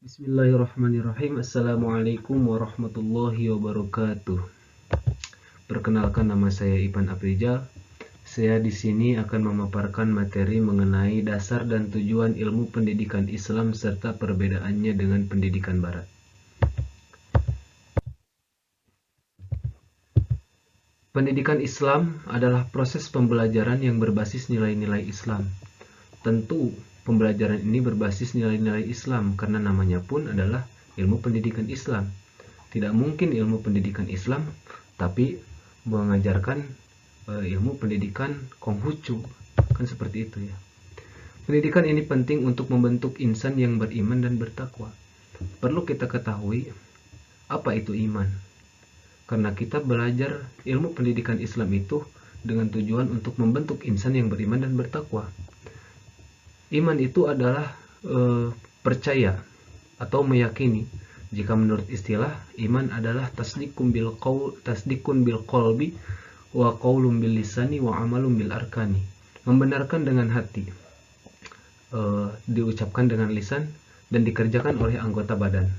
Bismillahirrahmanirrahim. Assalamualaikum warahmatullahi wabarakatuh. Perkenalkan, nama saya Ipan Aprijal. Saya di sini akan memaparkan materi mengenai dasar dan tujuan ilmu pendidikan Islam serta perbedaannya dengan pendidikan Barat. Pendidikan Islam adalah proses pembelajaran yang berbasis nilai-nilai Islam. Tentu pembelajaran ini berbasis nilai-nilai Islam karena namanya pun adalah ilmu pendidikan Islam. Tidak mungkin ilmu pendidikan Islam tapi mengajarkan ilmu pendidikan Konghucu, kan seperti itu ya. Pendidikan ini penting untuk membentuk insan yang beriman dan bertakwa. Perlu kita ketahui apa itu iman, karena kita belajar ilmu pendidikan Islam itu dengan tujuan untuk membentuk insan yang beriman dan bertakwa. Iman itu adalah percaya atau meyakini. Jika menurut istilah, iman adalah tasdikun bil qalbi wa qaulun bil lisani wa amalun bil arkani. Membenarkan dengan hati, diucapkan dengan lisan dan dikerjakan oleh anggota badan.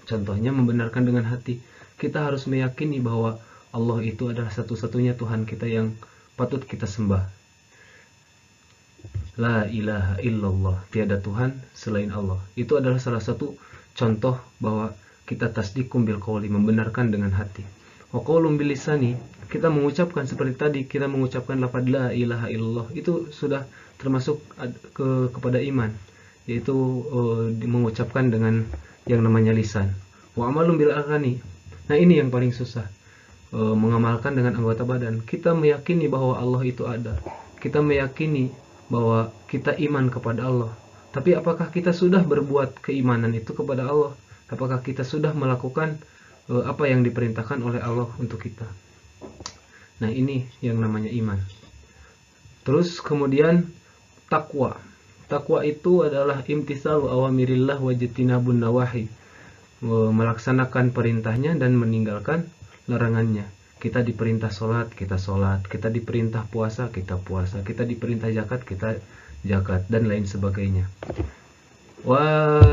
Contohnya membenarkan dengan hati, kita harus meyakini bahwa Allah itu adalah satu-satunya Tuhan kita yang patut kita sembah. La ilaha illallah, tiada Tuhan selain Allah. Itu adalah salah satu contoh bahwa kita tasdiqum bil qauli, membenarkan dengan hati. Wa qaulun bil lisani, kita mengucapkan seperti tadi, kita mengucapkan lafaz la ilaha illallah, itu sudah termasuk kepada iman, yaitu mengucapkan dengan yang namanya lisan. Wa amalun bil arkani. Nah, ini yang paling susah. Mengamalkan dengan anggota badan. Kita meyakini bahwa Allah itu ada. Kita meyakini bahwa kita iman kepada Allah. Tapi apakah kita sudah berbuat keimanan itu kepada Allah? Apakah kita sudah melakukan apa yang diperintahkan oleh Allah untuk kita? Nah, ini yang namanya iman. Terus kemudian takwa. Takwa itu adalah imtisalu awamirillah wa jitinabun nawahi. Melaksanakan perintahnya dan meninggalkan larangannya. Kita diperintah sholat, kita sholat. Kita diperintah puasa, kita puasa. Kita diperintah zakat, kita zakat, dan lain sebagainya.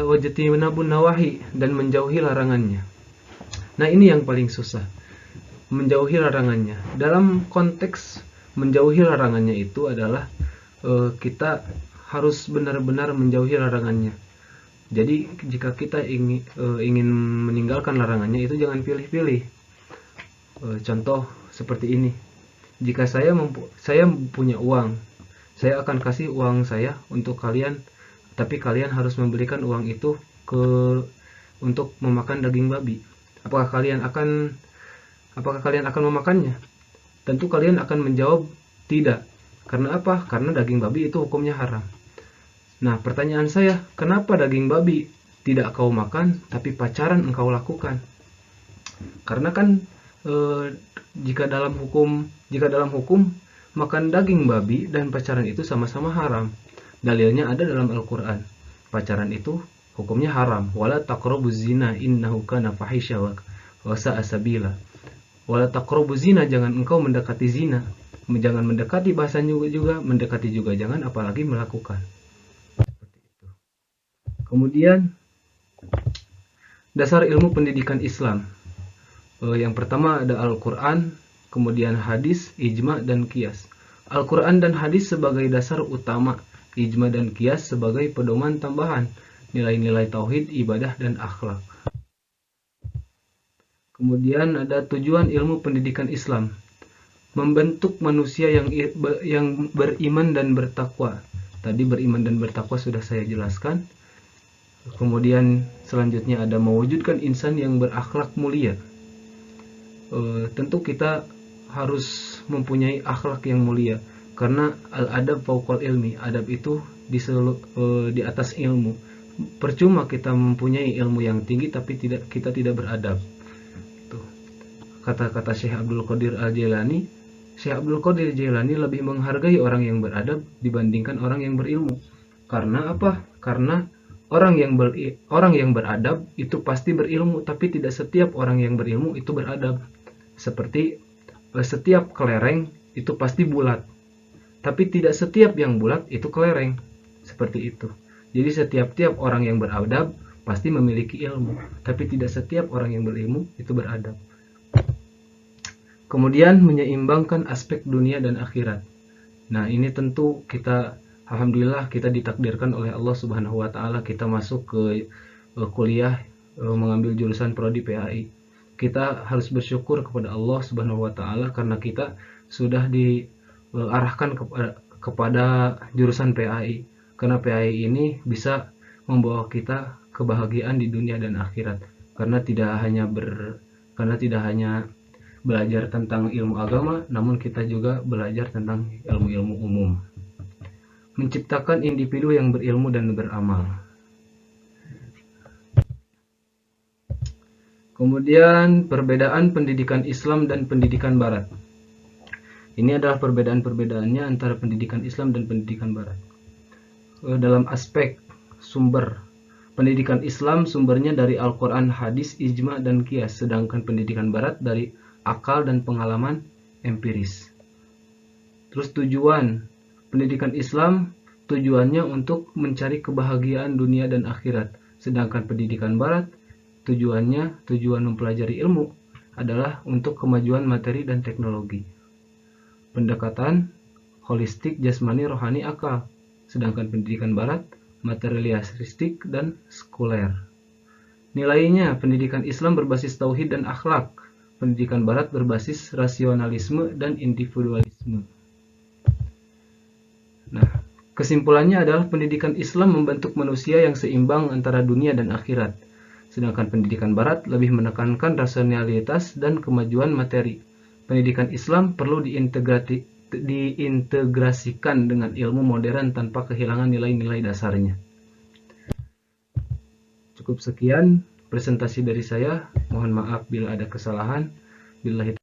Wajtinabun nawahi, dan menjauhi larangannya. Nah, ini yang paling susah, menjauhi larangannya. Dalam konteks menjauhi larangannya itu adalah kita harus benar-benar menjauhi larangannya. Jadi jika kita ingin meninggalkan larangannya itu jangan pilih-pilih. Contoh seperti ini. Jika saya punya uang, saya akan kasih uang saya untuk kalian, tapi kalian harus memberikan uang itu untuk memakan daging babi. Apakah kalian akan memakannya? Tentu kalian akan menjawab tidak. Karena apa? Karena daging babi itu hukumnya haram. Nah, pertanyaan saya, kenapa daging babi tidak kau makan, tapi pacaran engkau lakukan? Karena kan jika dalam hukum makan daging babi dan pacaran itu sama-sama haram. Dalilnya ada dalam Al-Quran. Pacaran itu hukumnya haram. Wala taqrabuz zina innahu kana fahisha wa sa'a sabila. Wala taqrabuz zina, jangan engkau mendekati zina. Jangan mendekati, bahasanya juga mendekati juga jangan, apalagi melakukan. Kemudian dasar ilmu pendidikan Islam. Yang pertama ada Al-Quran, kemudian hadis, ijma, dan qiyas. Al-Quran dan hadis sebagai dasar utama, ijma dan qiyas sebagai pedoman tambahan, nilai-nilai tauhid, ibadah, dan akhlak. Kemudian ada tujuan ilmu pendidikan Islam, membentuk manusia yang beriman dan bertakwa. Tadi beriman dan bertakwa sudah saya jelaskan. Kemudian selanjutnya ada mewujudkan insan yang berakhlak mulia. Tentu kita harus mempunyai akhlak yang mulia, karena al-adab fauqal ilmi, adab itu di atas ilmu. Percuma kita mempunyai ilmu yang tinggi tapi kita tidak beradab. Tuh. Kata-kata Syekh Abdul Qadir Al-Jailani, Syekh Abdul Qadir Jailani lebih menghargai orang yang beradab dibandingkan orang yang berilmu. Karena apa? Karena orang yang beradab itu pasti berilmu, tapi tidak setiap orang yang berilmu itu beradab. Seperti setiap kelereng itu pasti bulat, tapi tidak setiap yang bulat itu kelereng. Seperti itu. Jadi setiap orang yang beradab pasti memiliki ilmu, tapi tidak setiap orang yang berilmu itu beradab. Kemudian menyeimbangkan aspek dunia dan akhirat. Nah, ini tentu kita alhamdulillah kita ditakdirkan oleh Allah Subhanahu wa taala kita masuk ke kuliah mengambil jurusan prodi PAI. Kita harus bersyukur kepada Allah Subhanahu wa taala karena kita sudah diarahkan kepada jurusan PAI. Karena PAI ini bisa membawa kita kebahagiaan di dunia dan akhirat. Karena tidak hanya belajar tentang ilmu agama, namun kita juga belajar tentang ilmu-ilmu umum. Menciptakan individu yang berilmu dan beramal. Kemudian perbedaan pendidikan Islam dan pendidikan Barat. Ini adalah perbedaan-perbedaannya antara pendidikan Islam dan pendidikan Barat. Dalam aspek sumber, pendidikan Islam sumbernya dari Al-Quran, hadis, ijma, dan qiyas, sedangkan pendidikan Barat dari akal dan pengalaman empiris. Terus tujuan pendidikan Islam tujuannya untuk mencari kebahagiaan dunia dan akhirat, sedangkan pendidikan Barat tujuan mempelajari ilmu adalah untuk kemajuan materi dan teknologi. Pendekatan holistik, jasmani, rohani, akal, sedangkan pendidikan Barat materialistik dan sekuler. Nilainya, pendidikan Islam berbasis tauhid dan akhlak, pendidikan Barat berbasis rasionalisme dan individualisme. Nah, kesimpulannya adalah pendidikan Islam membentuk manusia yang seimbang antara dunia dan akhirat, sedangkan pendidikan Barat lebih menekankan rasionalitas dan kemajuan materi. Pendidikan Islam perlu diintegrasikan dengan ilmu modern tanpa kehilangan nilai-nilai dasarnya. Cukup sekian presentasi dari saya. Mohon maaf bila ada kesalahan. Billahi